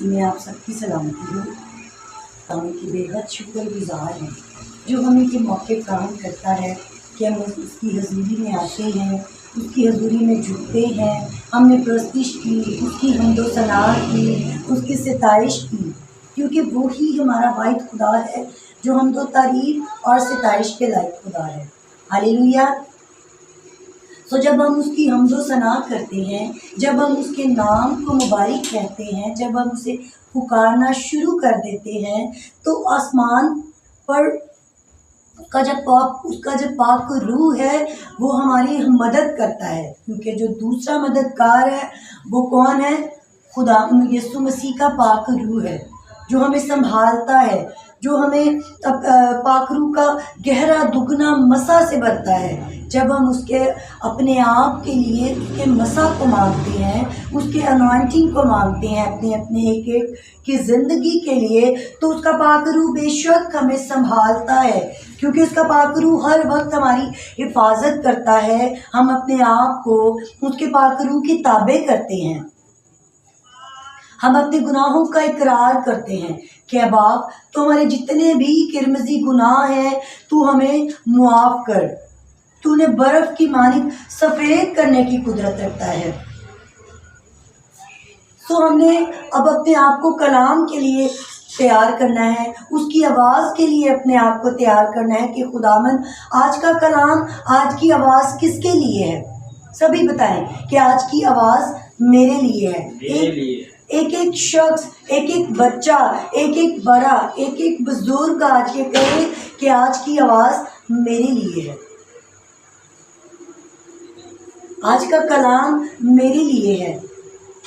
میں آپ سب کی سلامتی ہو۔ ہم کی بے حد شکر گزار ہیں جو ہمیں کے موقع فراہم کرتا ہے کہ ہم اس کی حضوری میں آتے ہیں، اس کی حضوری میں جھکتے ہیں۔ ہم نے پرستش کی، اس کی حمد و ثنا کی، اس کی ستائش کی، کیونکہ وہی ہمارا واحد خدا ہے جو حمد و تعریف اور ستائش کے لائق خدا ہے۔ ہاللیلویا۔ تو جب ہم اس کی حمد و ثنا کرتے ہیں، جب ہم اس کے نام کو مبارک کہتے ہیں، جب ہم اسے پکارنا شروع کر دیتے ہیں، تو آسمان پر اس کا جو پاک روح ہے وہ ہماری مدد کرتا ہے، کیونکہ جو دوسرا مددگار ہے وہ کون ہے؟ خدا یسوع مسیح کا پاک روح ہے جو ہمیں سنبھالتا ہے، جو ہمیں پاک روح کا گہرا دگنا مسا سے بھرتا ہے۔ جب ہم اس کے اپنے آپ کے لیے اس کے مسا کو مانگتے ہیں، اس کے انوائنٹنگ کو مانگتے ہیں اپنے ایک ایک کی زندگی کے لیے، تو اس کا پاک روح بے شک ہمیں سنبھالتا ہے، کیونکہ اس کا پاک روح ہر وقت ہماری حفاظت کرتا ہے۔ ہم اپنے آپ کو اس کے پاک روح کی تابع کرتے ہیں، ہم اپنے گناہوں کا اقرار کرتے ہیں کہ اے باپ تو ہمارے جتنے بھی قرمزی گناہ ہیں تو ہمیں معاف کر، تو نے برف کی مانند سفید کرنے کی قدرت رکھتا ہے۔ تو ہم نے اب اپنے آپ کو کلام کے لیے تیار کرنا ہے، اس کی آواز کے لیے اپنے آپ کو تیار کرنا ہے کہ خداوند آج کا کلام، آج کی آواز کس کے لیے ہے؟ سبھی بتائیں کہ آج کی آواز میرے لیے ہے۔ ایک ایک شخص، ایک ایک بچہ، ایک ایک بڑا، ایک ایک بزرگ آج یہ کہے کہ آج کی آواز میرے لیے ہے، آج کا کلام میرے لیے ہے،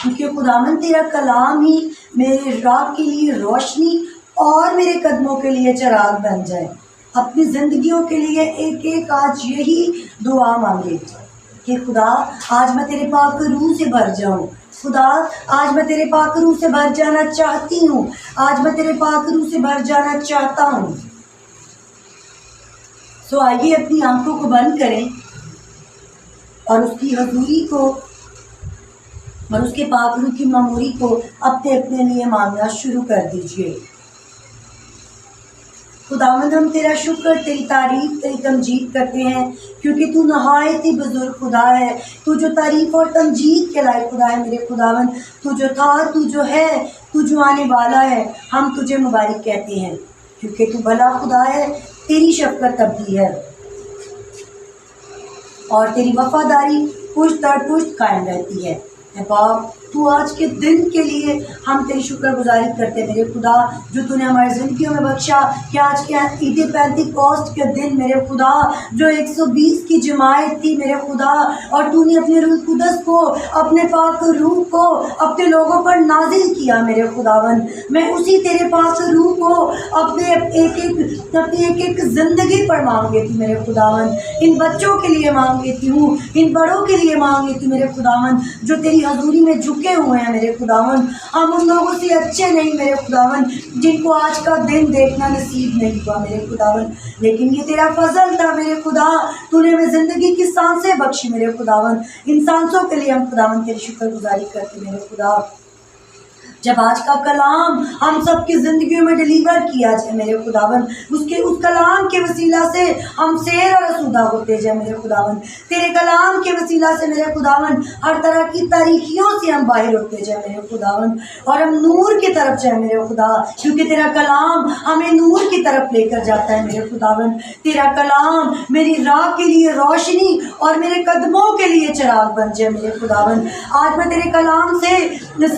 کیونکہ خداوند تیرا کلام ہی میرے راہ کے لیے روشنی اور میرے قدموں کے لیے چراغ بن جائے۔ اپنی زندگیوں کے لیے ایک ایک آج یہی دعا مانگے کہ خدا آج میں تیرے پاک روح سے بھر جاؤں، خدا آج میں تیرے پاک روح سے بھر جانا چاہتی ہوں، آج میں تیرے پاک روح سے بھر جانا چاہتا ہوں۔ سو آئیے اپنی آنکھوں کو بند کریں اور اس کی حضوری کو اور اس کے پاک روح کی معموری کو اپنے لیے مانگنا شروع کر دیجئے۔ خداوند ہم تیرا شکر، تیری تعریف، تیری تمجید کرتے ہیں، کیونکہ تو نہایت ہی بزرگ خدا ہے، تو جو تعریف اور تمجید کے لائق خدا ہے میرے خداوند، تو جو تھا، تو جو ہے، تو جو آنے والا ہے، ہم تجھے مبارک کہتے ہیں، کیونکہ تو بھلا خدا ہے، تیری شفقت ابدی ہے اور تیری وفاداری پشت در پشت قائم رہتی ہے۔ اے باپ تو آج کے دن کے لیے ہم تیری شکر گزاری کرتے میرے خدا، جو تو نے ہماری زندگیوں میں بخشا کہ آج کے عید پینتیکوسٹ کے دن میرے خدا جو 120 کی جماعت تھی میرے خدا، اور تو نے اپنے روح القدس کو، اپنے پاک روح کو اپنے لوگوں پر نازل کیا میرے خداوند۔ میں اسی تیرے پاک روح کو اپنی ایک ایک زندگی پر مانگ لیتی میرے خداوند، ان بچوں کے لیے مانگ لیتی ہوں، ان بڑوں کے لیے مانگ لیتی میرے خداوند جو تیری حضوری میں جھکے ہوئے ہیں میرے خداوند۔ ہم ان لوگوں سے اچھے نہیں میرے خداوند جن کو آج کا دن دیکھنا نصیب نہیں ہوا میرے خداوند، لیکن یہ تیرا فضل تھا میرے خدا، تو نے ہمیں زندگی کی سانسیں بخشی میرے خداوند۔ ان سانسوں کے لیے ہم خداوند تیری شکر گزاری کرتے میرے خدا۔ جب آج کا کلام ہم سب کی زندگیوں میں ڈیلیور کیا جائے میرے خداوند، اس کلام کے وسیلہ سے ہم سیر اور رسودہ ہوتے جائے میرے خداوند، تیرے کلام کے وسیلہ سے میرے خداوند ہر طرح کی تاریکیوں سے ہم باہر ہوتے جائے میرے خداوند، اور ہم نور کی طرف جائے میرے خدا، کیونکہ تیرا کلام ہمیں نور کی طرف لے کر جاتا ہے میرے خداوند۔ تیرا کلام میری راہ کے لیے روشنی اور میرے قدموں کے لیے چراغ بن جائے میرے خداوند۔ آج میں تیرے کلام سے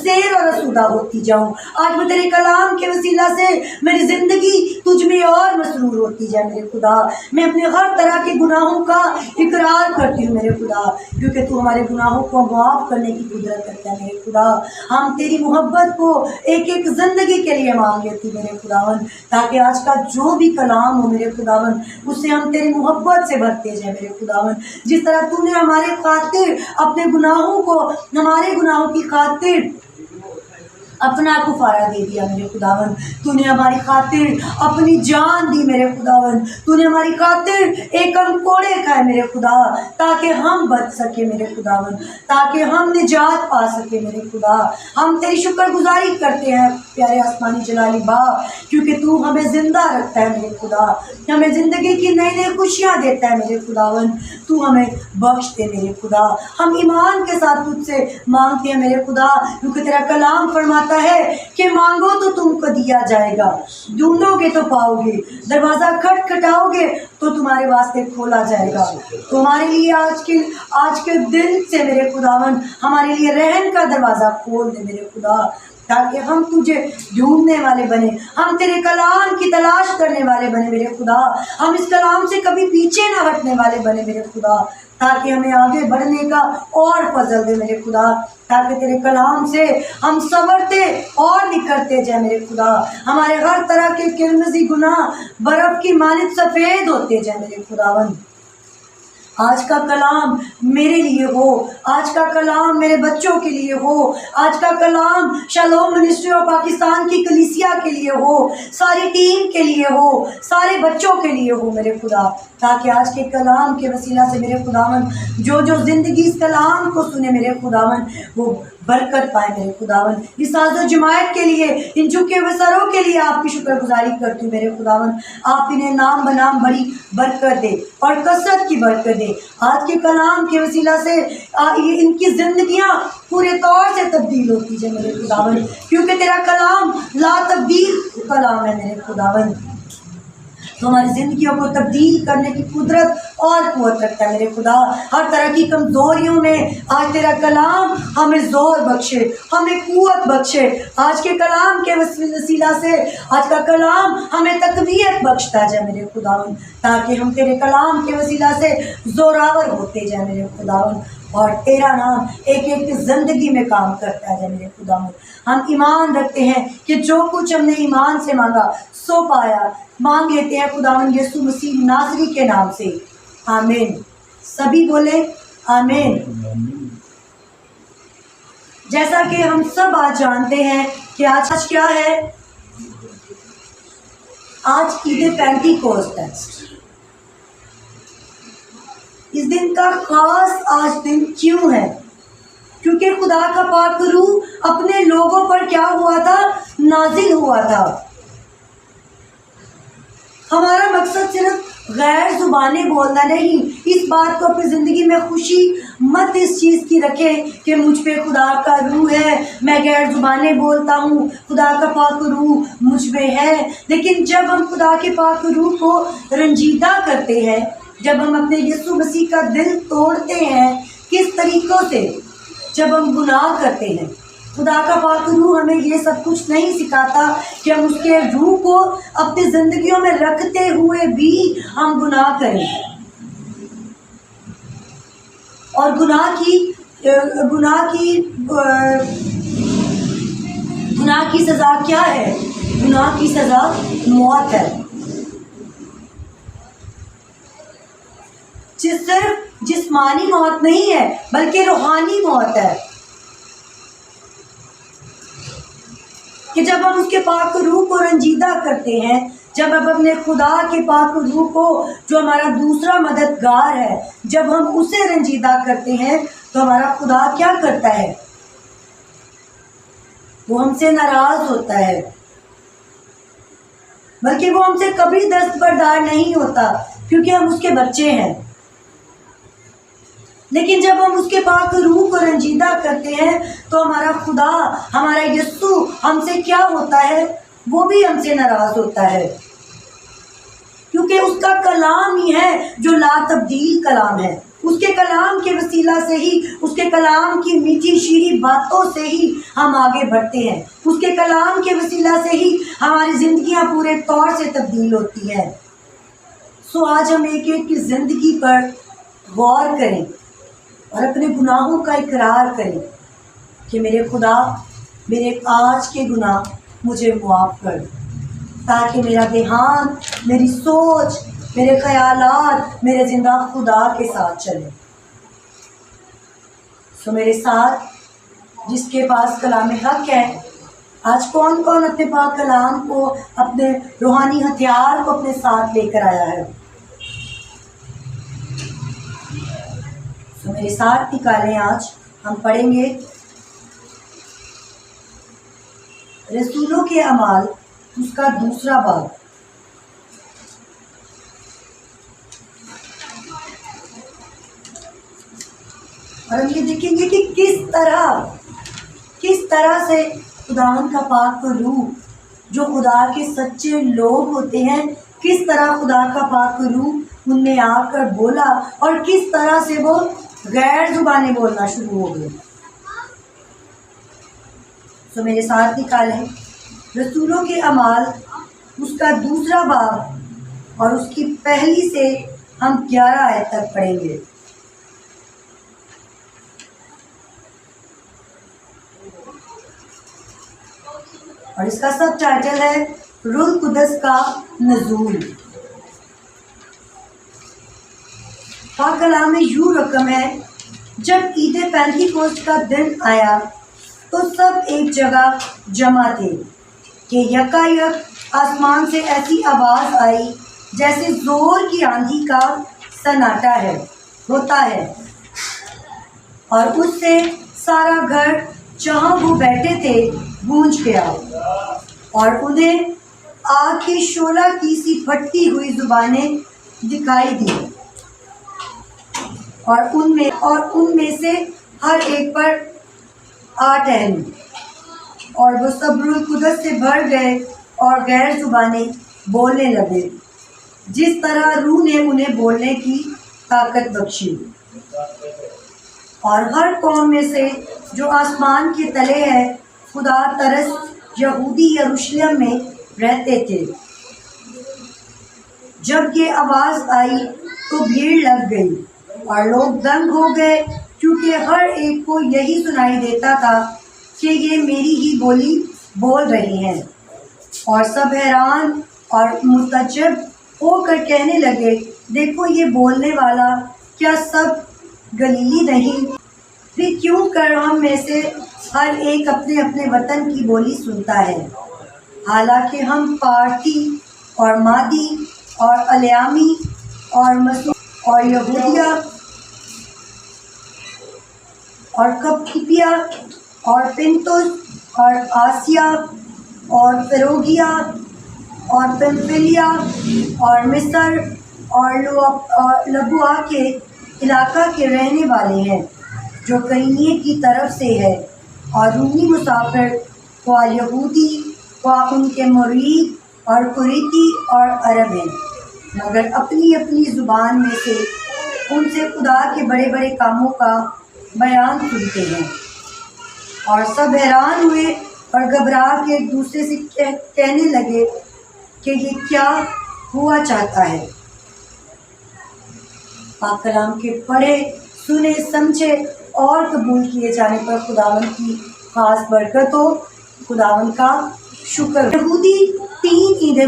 سیر اور رسودہ ہوتی جاؤں، آج میں تیرے کلام کے وسیلہ سے میری زندگی تجھ میں اور مسرور ہوتی جائے میرے خدا۔ میں اپنے ہر طرح کے گناہوں کا اقرار کرتی ہوں میرے خدا، کیونکہ تو ہمارے گناہوں کو معاف کرنے کی قدرت رکھتا ہے میرے خدا۔ ہم تیری محبت کو ایک ایک زندگی کے لیے مانگ لیتی میرے خداوند، تاکہ آج کا جو بھی کلام ہو میرے خداوند اسے ہم تیری محبت سے بھرتے جائیں میرے خداوند، جس طرح تو نے ہمارے خاطر اپنے گناہوں کو، ہمارے گناہوں کی خاطر اپنا کفارہ دے دیا میرے خداوند، تو نے ہماری خاطر اپنی جان دی میرے خداوند، تو نے ہماری خاطر ایک کوڑے کھائے میرے خدا، تاکہ ہم بچ سکے میرے خداوند، تاکہ ہم نجات پا سکے میرے خدا۔ ہم تیری شکر گزاری کرتے ہیں پیارے آسمانی جلالی باپ، کیونکہ تو ہمیں زندہ رکھتا ہے میرے خدا، ہمیں زندگی کی نئی نئی خوشیاں دیتا ہے میرے خداوند، تو ہمیں بخش دے میرے خدا۔ ہم ایمان کے ساتھ تجھ سے مانگتے ہیں میرے خدا، کیونکہ تیرا کلام فرماتا ہے کہ مانگو تو تم کو دیا جائے گا، ڈھونڈو گے تو پاؤ گے، دروازہ کھٹکھٹاؤ گے تو تمہارے واسطے کھولا جائے گا۔ تمہارے لیے آج کے دن سے میرے خداوند ہمارے لیے رحم کا دروازہ کھول دے میرے خدا، تاکہ ہم تجھے ڈھونڈنے والے بنے، ہم تیرے کلام کی تلاش کرنے والے بنے میرے خدا، ہم اس کلام سے کبھی پیچھے نہ ہٹنے والے بنے میرے خدا، تاکہ ہمیں آگے بڑھنے کا اور فضل دے میرے خدا، تاکہ تیرے کلام سے ہم سنورتے اور نکھرتے جائیں میرے خدا، ہمارے ہر طرح کے قرمزی گناہ برف کی مانند سفید ہوتے جائیں میرے خداوند۔ آج کا کلام میرے لیے ہو، آج کا کلام میرے بچوں کے لیے ہو، آج کا کلام شالوم منسٹری آف پاکستان کی کلیسیا کے لیے ہو، ساری ٹیم کے لیے ہو، سارے بچوں کے لیے ہو میرے خدا، تاکہ آج کے کلام کے وسیلہ سے میرے خداوند جو زندگی اس کلام کو سنے میرے خداوند وہ برکت پائے میرے خداوند۔ اس حاضر جماعت کے لیے، ان جھکے ہوئے سروں کے لیے آپ کی شکر گزاری کرتی ہوں میرے خداوند، آپ انہیں نام بنام بڑی برکت دے اور کثرت کی برکت دے۔ آج کے کلام کے وسیلہ سے ان کی زندگیاں پورے طور سے تبدیل ہوتی جائے میرے خداوند، کیونکہ تیرا کلام لا تبدیل کلام ہے میرے خداوند، تو ہماری زندگیوں کو تبدیل کرنے کی قدرت اور قوت رکھتا ہے میرے خدا۔ ہر طرح کی کمزوریوں میں آج تیرا کلام ہمیں زور بخشے، ہمیں قوت بخشے، آج کے کلام کے وسیلہ سے آج کا کلام ہمیں تقویت بخشتا جائے میرے خداوند، تاکہ ہم تیرے کلام کے وسیلہ سے زوراور ہوتے جائیں میرے خداوند، اور تیرا نام ایک ایک زندگی میں کام کرتا ہے میرے خداوند۔ ہم ایمان رکھتے ہیں کہ جو کچھ ہم نے ایمان سے مانگا سو پایا، مانگ لیتے ہیں خداوند یسوع مسیح ناصری کے نام سے، آمین۔ سبھی بولے آمین۔ جیسا کہ ہم سب آج جانتے ہیں کہ آج کیا ہے، آج عید پینٹیکوسٹ ہے۔ اس دن کا خاص آج دن کیوں ہے؟ کیونکہ خدا کا پاک روح اپنے لوگوں پر کیا ہوا تھا؟ نازل ہوا تھا۔ ہمارا مقصد صرف غیر زبانیں بولنا نہیں، اس بات کو اپنی زندگی میں خوشی مت اس چیز کی رکھے کہ مجھ پہ خدا کا روح ہے، میں غیر زبانیں بولتا ہوں، خدا کا پاک روح مجھ پہ ہے۔ لیکن جب ہم خدا کے پاک روح کو رنجیدہ کرتے ہیں، جب ہم اپنے یسوع مسیح کا دل توڑتے ہیں، کس طریقوں سے؟ جب ہم گناہ کرتے ہیں، خدا کا پاک روح ہمیں یہ سب کچھ نہیں سکھاتا کہ ہم اس کے روح کو اپنی زندگیوں میں رکھتے ہوئے بھی ہم گناہ کریں، اور گناہ کی سزا کیا ہے؟ گناہ کی سزا موت ہے، صرف جسمانی موت نہیں ہے بلکہ روحانی موت ہے، کہ جب ہم اس کے پاک روح کو رنجیدہ کرتے ہیں، جب ہم اپنے خدا کے پاک روح کو جو ہمارا دوسرا مددگار ہے، جب ہم اسے رنجیدہ کرتے ہیں تو ہمارا خدا کیا کرتا ہے؟ وہ ہم سے ناراض ہوتا ہے، بلکہ وہ ہم سے کبھی دستبردار نہیں ہوتا، کیونکہ ہم اس کے بچے ہیں۔ لیکن جب ہم اس کے پاک روح کو رنجیدہ کرتے ہیں تو ہمارا خدا، ہمارا یسوع ہم سے کیا ہوتا ہے؟ وہ بھی ہم سے ناراض ہوتا ہے، کیونکہ اس کا کلام ہی ہے جو لا تبدیل کلام ہے۔ اس کے کلام کے وسیلہ سے ہی، اس کے کلام کی میٹھی شیریں باتوں سے ہی ہم آگے بڑھتے ہیں، اس کے کلام کے وسیلہ سے ہی ہماری زندگیاں پورے طور سے تبدیل ہوتی ہیں۔ سو آج ہم ایک ایک کی زندگی پر غور کریں اور اپنے گناہوں کا اقرار کریں کہ میرے خدا، میرے آج کے گناہ مجھے معاف کر، تاکہ میرا دیہانت، میری سوچ، میرے خیالات میرے زندہ خدا کے ساتھ چلے۔ سو میرے ساتھ جس کے پاس کلام حق ہے آج کون کون اپنے پاک کلام کو، اپنے روحانی ہتھیار کو اپنے ساتھ لے کر آیا ہے؟ تو میرے ساتھ نکالیں، آج ہم پڑھیں گے رسولوں کے اعمال اس کا 2 باب۔ اور ہم یہ دیکھیں گے کہ کس طرح سے خداوند کا پاک روح، جو خدا کے سچے لوگ ہوتے ہیں، کس طرح خدا کا پاک روح ان میں آ کر بولا اور کس طرح سے وہ غیر زبانیں بولنا شروع ہو گئے۔ تو میرے ساتھ نکالیں رسولوں کے اعمال اس کا 2 باب اور اس کی پہلی سے ہم 11 آیت تک پڑھیں گے۔ اور اس کا سب ٹائٹل ہے روح القدس کا نزول۔ پاک کلام میں یوں رقم ہے، جب عید پینتیکوست کا دن آیا تو سب ایک جگہ جمع تھے کہ یکایک آسمان سے ایسی آواز آئی جیسے زور کی آندھی کا سناٹا ہوتا ہے، اور اس سے سارا گھر جہاں وہ بیٹھے تھے گونج گیا، اور انہیں آگ کی شعلہ کی سی پھٹتی ہوئی زبانیں دکھائی دی، اور ان میں سے ہر ایک پر آ ٹہری، اور وہ سب روح القدس سے بھر گئے اور غیر زبانیں بولنے لگے، جس طرح روح نے انہیں بولنے کی طاقت بخشی۔ اور ہر قوم میں سے جو آسمان کے تلے ہے خدا ترس یہودی یروشلم میں رہتے تھے۔ جب یہ آواز آئی تو بھیڑ لگ گئی اور لوگ دنگ ہو گئے، کیونکہ ہر ایک کو یہی سنائی دیتا تھا کہ یہ میری ہی بولی بول رہی ہیں، اور سب حیران اور متعجب ہو کر کہنے لگے، دیکھو یہ بولنے والا کیا سب گلیلی نہیں؟ پھر کیوں کر ہم میں سے ہر ایک اپنے اپنے وطن کی بولی سنتا ہے؟ حالانکہ ہم پارتی اور مادی اور الیامی اور مسیح اور یہودیہ اور کپتیا اور پنتس اور آسیا اور فروگیا اور پمفلیا اور مصر اور لبوا کے علاقہ کے رہنے والے ہیں، جو کینیے کی طرف سے ہے، اور رومی مسافر، خواہ یہودی خواہ ان کے مرید اور کریتی اور عرب ہیں، مگر اپنی اپنی زبان میں سے ان سے خدا کے بڑے بڑے کاموں کا بیان سنتے ہیں۔ اور سب حیران ہوئے اور گھبرا کے ایک دوسرے سے کہنے لگے کہ یہ کیا ہوا چاہتا ہے؟ پاک کلام کے پڑھے، سنے، سمجھے اور قبول کیے جانے پر خداوند کی خاص برکت ہو۔ خداوند کا شکر۔ یہودی 3 عیدیں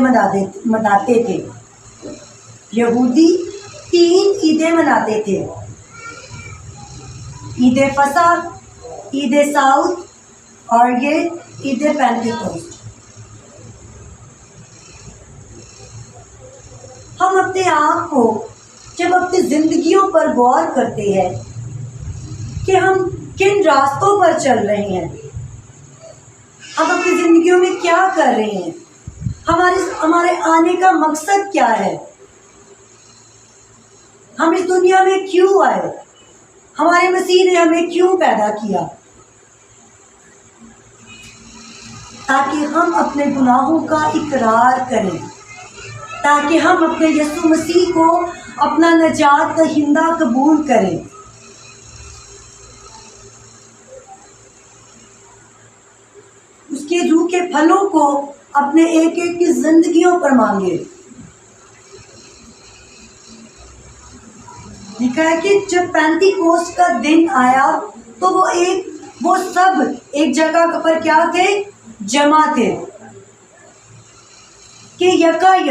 مناتے تھے۔ یہودی 3 عیدیں مناتے تھے: عید فصح، عید سعود اور یہ عید پینتیکوست۔ ہم اپنے آپ کو جب اپنی زندگیوں پر غور کرتے ہیں کہ ہم کن راستوں پر چل رہے ہیں، ہم اپنی زندگیوں میں کیا کر رہے ہیں، ہمارے آنے کا مقصد کیا ہے، ہم اس دنیا میں کیوں آئے، ہمارے مسیح نے ہمیں کیوں پیدا کیا، تاکہ ہم اپنے گناہوں کا اقرار کریں، تاکہ ہم اپنے یسوع مسیح کو اپنا نجات دہندہ قبول کریں۔ اس کے روح کے پھلوں کو اپنے ایک ایک کی زندگیوں پر مانگے۔ لکھا ہے کہ جب پینتیکوست کا دن آیا تو وہ سب ایک جگہ پر کیا تھے؟ جمع تھے، کہ یکایک،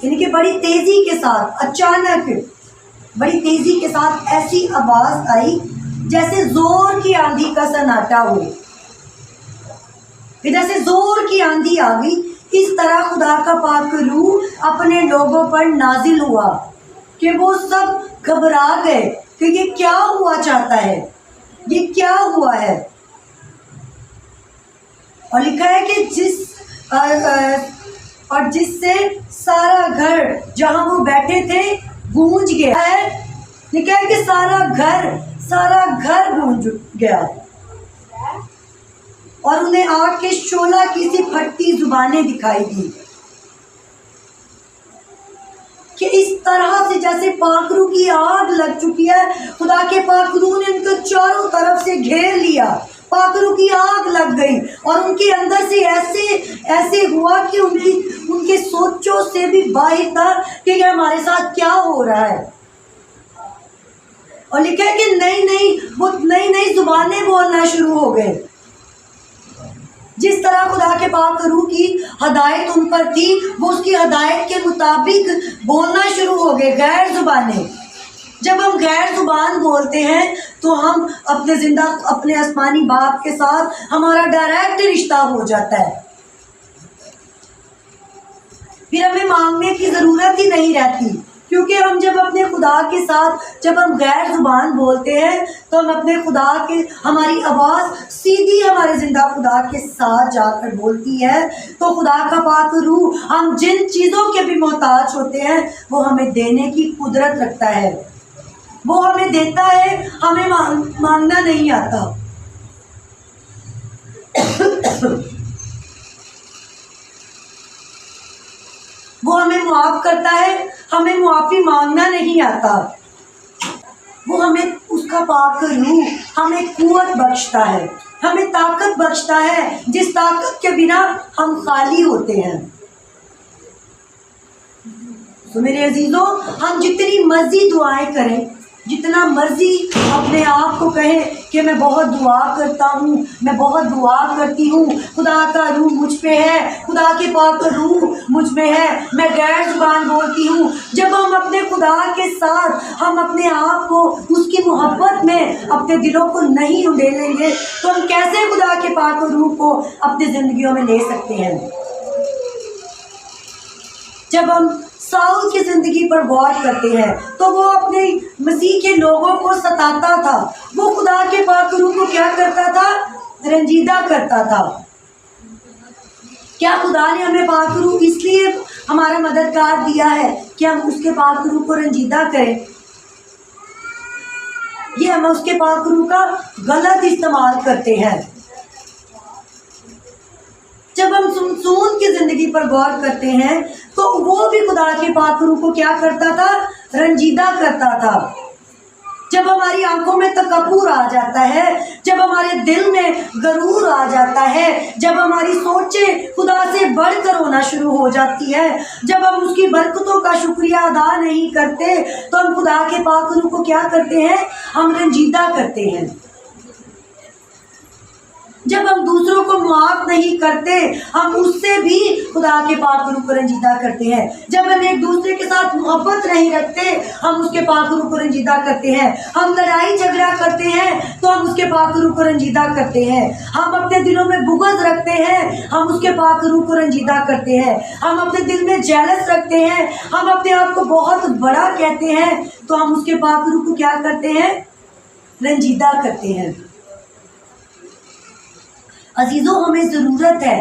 یعنی کہ بڑی تیزی کے ساتھ، اچانک بڑی تیزی کے ساتھ ایسی آواز آئی جیسے زور کی آندھی کا سناٹا ہو، پھر جیسے زور کی آندھی آ گئی، اس طرح خدا کا پاک روح اپنے لوگوں پر نازل ہوا کہ وہ سب گھبرا گئے کہ یہ کیا ہوا چاہتا ہے، یہ کیا ہوا ہے۔ اور لکھا ہے کہ جس سے سارا گھر جہاں وہ بیٹھے تھے گونج گیا ہے، لکھا ہے کہ سارا گھر گونج گیا، اور انہیں آگ کے شعلہ کی سی پھٹتی زبانیں دکھائی دی کہ اس طرح سے جیسے پاک روح کی آگ لگ چکی ہے، خدا کے پاک روح نے ان کو چاروں طرف سے گھیر لیا، پاک روح کی آگ لگ گئی، اور ان کے اندر سے ایسے ہوا کہ ان کے سوچوں سے بھی باہر تھا کہ یہ ہمارے ساتھ کیا ہو رہا ہے۔ اور لکھا ہے کہ وہ نئی زبانیں بولنا شروع ہو گئے، جس طرح خدا کے پاک روح کی ہدایت ان پر تھی، وہ اس کی ہدایت کے مطابق بولنا شروع ہو گئے، غیر زبانیں۔ جب ہم غیر زبان بولتے ہیں تو ہم اپنے آسمانی باپ کے ساتھ ہمارا ڈائریکٹ رشتہ ہو جاتا ہے، پھر ہمیں مانگنے کی ضرورت ہی نہیں رہتی، کیونکہ ہم جب اپنے خدا کے ساتھ جب ہم غیر زبان بولتے ہیں تو ہم اپنے خدا کے ہماری آواز سیدھی ہمارے زندہ خدا کے ساتھ جا کر بولتی ہے، تو خدا کا پاک روح ہم جن چیزوں کے بھی محتاج ہوتے ہیں وہ ہمیں دینے کی قدرت رکھتا ہے، وہ ہمیں دیتا ہے، ہمیں مانگنا نہیں آتا۔ وہ ہمیں معاف کرتا ہے، ہمیں معافی مانگنا نہیں آتا۔ وہ ہمیں اس کا پاک روح ہمیں قوت بخشتا ہے، ہمیں طاقت بخشتا ہے، جس طاقت کے بنا ہم خالی ہوتے ہیں۔ تو میرے عزیزوں، ہم جتنی مرضی دعائیں کریں، جتنا مرضی اپنے آپ کو کہیں کہ میں بہت دعا کرتا ہوں، میں بہت دعا کرتی ہوں، خدا کا روح مجھ پہ ہے، خدا کے پاک روح مجھ میں ہے، میں غیر زبان بولتی ہوں، جب ہم اپنے خدا کے ساتھ ہم اپنے آپ کو اس کی محبت میں اپنے دلوں کو نہیں اڈیلیں گے تو ہم کیسے خدا کے پاک روح کو اپنی زندگیوں میں لے سکتے ہیں؟ جب ہم ساؤل کی زندگی پر غور کرتے ہیں تو وہ اپنے مسیح کے لوگوں کو ستاتا تھا، وہ خدا کے پاک روح کو کیا کرتا تھا؟ رنجیدہ کرتا تھا۔ کیا خدا نے ہمیں پاک روح اس لیے ہمارا مددگار دیا ہے کہ ہم اس کے پاک روح کو رنجیدہ کریں؟ یہ ہم اس کے پاک روح کا غلط استعمال کرتے ہیں۔ جب ہم سمسون کی زندگی پر غور کرتے ہیں تو وہ بھی خدا کے پاک روح کو کیا کرتا تھا؟ رنجیدہ کرتا تھا۔ جب ہماری آنکھوں میں تکبر آ جاتا ہے، جب ہمارے دل میں غرور آ جاتا ہے، جب ہماری سوچیں خدا سے بڑھ کر ہونا شروع ہو جاتی ہے، جب ہم اس کی برکتوں کا شکریہ ادا نہیں کرتے تو ہم خدا کے پاک روح کو کیا کرتے ہیں؟ ہم رنجیدہ کرتے ہیں۔ جب ہم دوسروں کو معاف نہیں کرتے ہم اس سے بھی خدا کے پاک روح کو رنجیدہ کرتے ہیں۔ جب ہم ایک دوسرے کے ساتھ محبت نہیں رکھتے ہم اس کے پاک روح کو رنجیدہ کرتے ہیں۔ ہم لڑائی جھگڑا کرتے ہیں تو ہم اس کے پاک روح کو رنجیدہ کرتے ہیں۔ ہم اپنے دلوں میں بغض رکھتے ہیں ہم اس کے پاک روح کو رنجیدہ کرتے ہیں۔ ہم اپنے دل میں جیلس رکھتے ہیں، ہم اپنے آپ کو بہت بڑا کہتے ہیں تو ہم اس کے پاک روح کو کیا کرتے ہیں؟ رنجیدہ کرتے ہیں۔ عزیزوں، ہمیں ضرورت ہے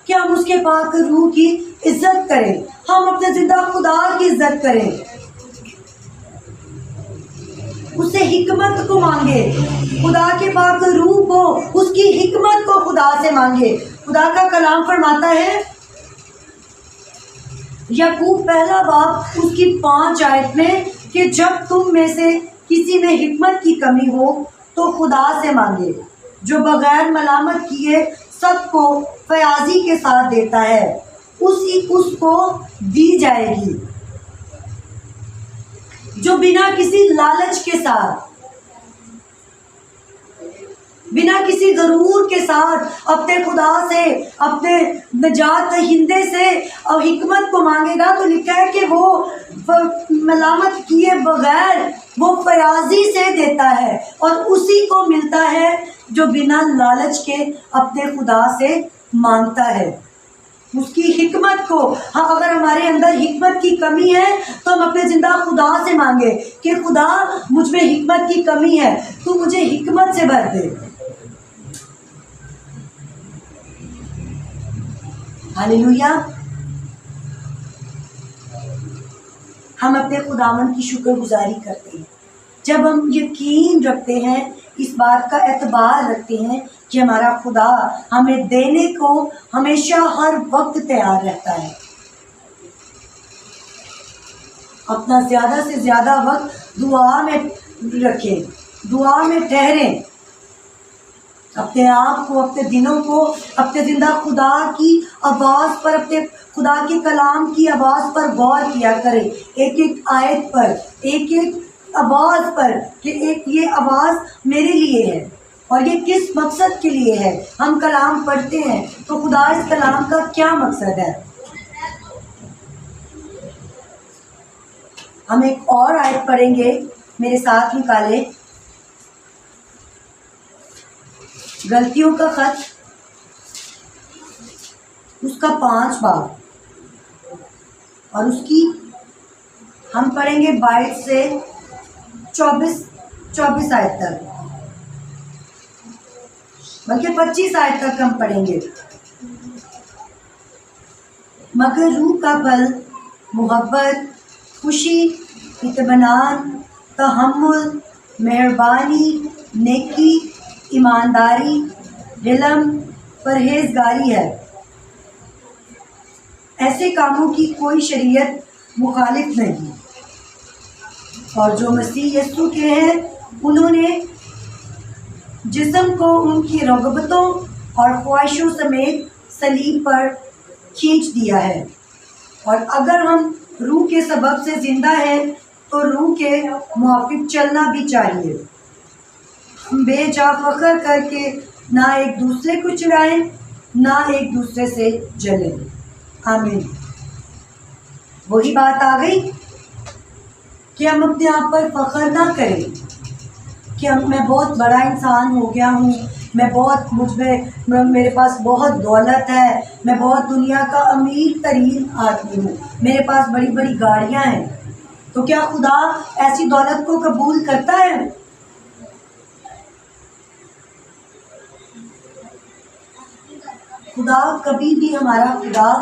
کہ ہم اس کے پاک روح کی عزت کریں، ہم اپنے زندہ خدا کی عزت کریں، اس سے حکمت کو مانگے، خدا کے پاک روح کو، اس کی حکمت کو خدا سے مانگے۔ خدا کا کلام فرماتا ہے یعقوب پہلا باب اس کی 5 آیت میں کہ جب تم میں سے کسی میں حکمت کی کمی ہو تو خدا سے مانگے جو بغیر ملامت کیے سب کو فیاضی کے ساتھ دیتا ہے، اس کو دی جائے گی، جو بنا کسی لالچ کے ساتھ بنا کسی غرور کے ساتھ اپنے خدا سے، اپنے نجات دہندے سے اور حکمت کو مانگے گا تو لکھا ہے کہ وہ ملامت کیے بغیر وہ فیاضی سے دیتا ہے، اور اسی کو ملتا ہے جو بنا لالچ کے اپنے خدا سے مانگتا ہے اس کی حکمت کو۔ ہاں، اگر ہمارے اندر حکمت کی کمی ہے تو ہم اپنے زندہ خدا سے مانگے کہ خدا مجھ میں حکمت کی کمی ہے، تو مجھے حکمت سے بھر دے۔ ہاللیلویا۔ ہم اپنے خداوند کی شکر گزاری کرتے ہیں جب ہم یقین رکھتے ہیں، اس بات کا اعتبار رکھتے ہیں کہ ہمارا خدا ہمیں دینے کو ہمیشہ ہر وقت تیار رہتا ہے۔ اپنا زیادہ سے زیادہ وقت دعا میں رکھیں، دعا میں ٹھہریں، اپنے آپ کو، اپنے دنوں کو اپنے زندہ خدا کی آواز پر، اپنے خدا کے کلام کی آواز پر غور کیا کریں، ایک ایک آیت پر، ایک ایک آواز پر، کہ ایک یہ آواز میرے لیے ہے اور یہ کس مقصد کے لیے ہے۔ ہم کلام پڑھتے ہیں تو خدا اس کلام کا کیا مقصد ہے۔ ہم ایک اور آیت پڑھیں گے، میرے ساتھ نکالے، غلطیوں کا خط، اس کا 5 باب، اور اس کی ہم پڑھیں گے 22 سے 24 آیت تک، بلکہ 25 آیت تک ہم پڑھیں گے۔ مگر روح کا پھل محبت، خوشی، اطمینان، تحمل، مہربانی، نیکی، ایمانداری، علم، پرہیزگاری ہے۔ ایسے کاموں کی کوئی شریعت مخالف نہیں، اور جو مسیح یسوع کے ہیں انہوں نے جسم کو ان کی رغبتوں اور خواہشوں سمیت صلیب پر کھینچ دیا ہے۔ اور اگر ہم روح کے سبب سے زندہ ہیں تو روح کے موافق چلنا بھی چاہیے، بے جا فخر کر کے نہ ایک دوسرے کو چڑھائیں، نہ ایک دوسرے سے جلیں۔ آمین۔ وہی بات آ گئی کہ ہم اپنے آپ پر فخر نہ کریں کہ میں بہت بڑا انسان ہو گیا ہوں، میرے پاس بہت دولت ہے، میں بہت دنیا کا امیر ترین آدمی ہوں، میرے پاس بڑی بڑی گاڑیاں ہیں۔ تو کیا خدا ایسی دولت کو قبول کرتا ہے؟ خدا کبھی بھی، ہمارا خدا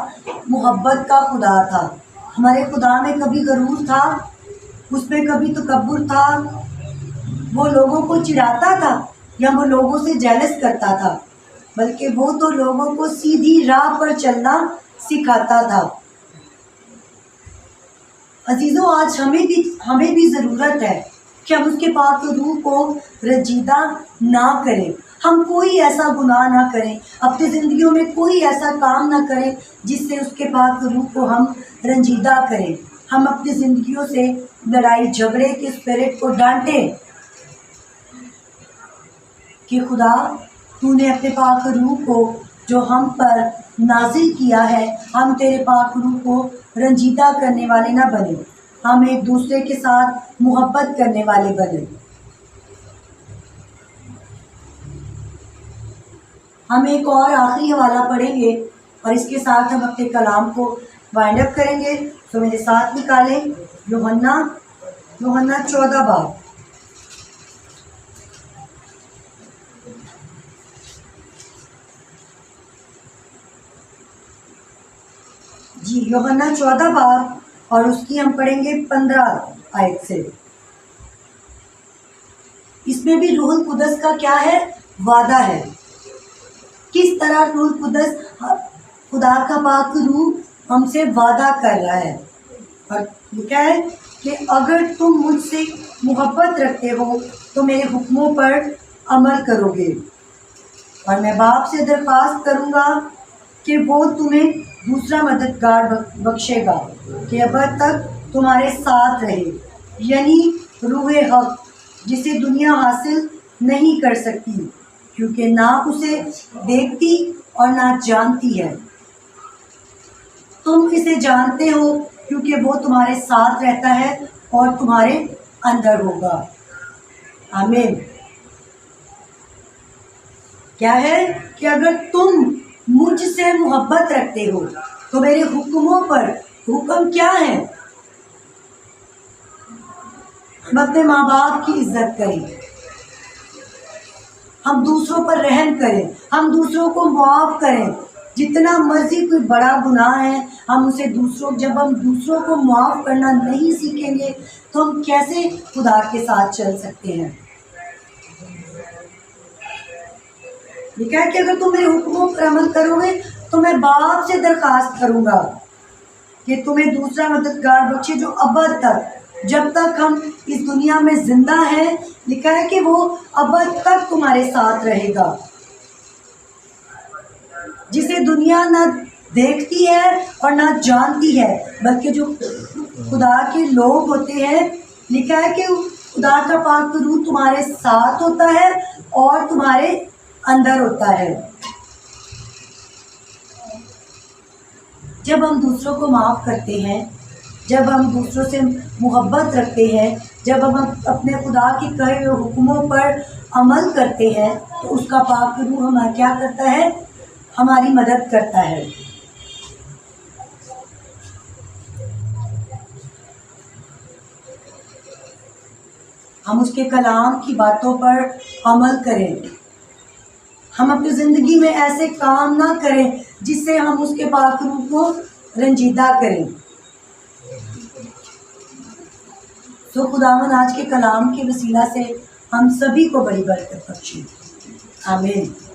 محبت کا خدا تھا۔ ہمارے خدا میں کبھی غرور تھا؟ اس میں کبھی تکبر تھا؟ وہ لوگوں کو چڑھاتا تھا یا وہ لوگوں سے جیلس کرتا تھا؟ بلکہ وہ تو لوگوں کو سیدھی راہ پر چلنا سکھاتا تھا۔ عزیزوں، آج ہمیں بھی ضرورت ہے کہ ہم اس کے پاک روح کو رنجیدہ نہ کریں، ہم کوئی ایسا گناہ نہ کریں، اپنی زندگیوں میں کوئی ایسا کام نہ کریں جس سے اس کے پاک روح کو ہم رنجیدہ کریں۔ ہم اپنی زندگیوں سے لڑائی جھگڑے کے اسپرٹ کو ڈانٹیں کہ خدا تو نے اپنے پاک روح کو جو ہم پر نازل کیا ہے، ہم تیرے پاک روح کو رنجیدہ کرنے والے نہ بنے، ہم ایک دوسرے کے ساتھ محبت کرنے والے بنے۔ ہم ایک اور آخری حوالہ پڑھیں گے اور اس کے ساتھ ہم اپنے کلام کو وائنڈ اپ کریں گے۔ تو میرے ساتھ نکالیں یوحنا 14 باب۔ جی، یوحنا 14 باب، اور اس کی ہم پڑھیں گے 15 آیت سے۔ اس میں بھی روح القدس کا کیا ہے؟ وعدہ ہے۔ کس طرح روح القدس، خدا کا پاک روح ہم سے وعدہ کر رہا ہے، اور لکھا ہے کہ اگر تم مجھ سے محبت رکھتے ہو تو میرے حکموں پر عمل کرو گے، اور میں باپ سے درخواست کروں گا کہ وہ تمہیں دوسرا مددگار بخشے گا کہ ابد تک تمہارے ساتھ رہے، یعنی روح حق، جسے دنیا حاصل نہیں کر سکتی کیونکہ نہ اسے دیکھتی اور نہ جانتی ہے، تم اسے جانتے ہو کیونکہ وہ تمہارے ساتھ رہتا ہے اور تمہارے اندر ہوگا۔ آمین۔ کیا ہے کہ اگر تم مجھ سے محبت رکھتے ہو تو میرے حکموں پر، حکم کیا ہے؟ ہم اپنے ماں باپ کی عزت کریں، ہم دوسروں پر رحم کریں، ہم دوسروں کو معاف کریں، جتنا مرضی کوئی بڑا گناہ ہے ہم اسے جب ہم دوسروں کو معاف کرنا نہیں سیکھیں گے تو ہم کیسے خدا کے ساتھ چل سکتے ہیں؟ لکھا ہے کہ اگر تم میرے حکموں پر عمل کرو گے تو میں باپ سے درخواست کروں گا کہ تمہیں دوسرا مددگار بخشے جو ابد تک، جب تک ہم اس دنیا میں زندہ ہیں، لکھا ہے کہ وہ ابد تک تمہارے ساتھ رہے گا، جسے دنیا نہ دیکھتی ہے اور نہ جانتی ہے، بلکہ جو خدا کے لوگ ہوتے ہیں، لکھا ہے کہ خدا کا پاک روح تمہارے ساتھ ہوتا ہے اور تمہارے اندر ہوتا ہے۔ جب ہم دوسروں کو معاف کرتے ہیں، جب ہم دوسروں سے محبت رکھتے ہیں، جب ہم اپنے خدا کے کہے ہوئے حکموں پر عمل کرتے ہیں تو اس کا پاک روح ہمیں کیا کرتا ہے؟ ہماری مدد کرتا ہے۔ ہم اس کے کلام کی باتوں پر عمل کریں، ہم اپنی زندگی میں ایسے کام نہ کریں جس سے ہم اس کے پاک روح کو رنجیدہ کریں۔ تو خداوند آج کے کلام کے وسیلہ سے ہم سبھی کو بڑی برکت بخشے۔ آمین۔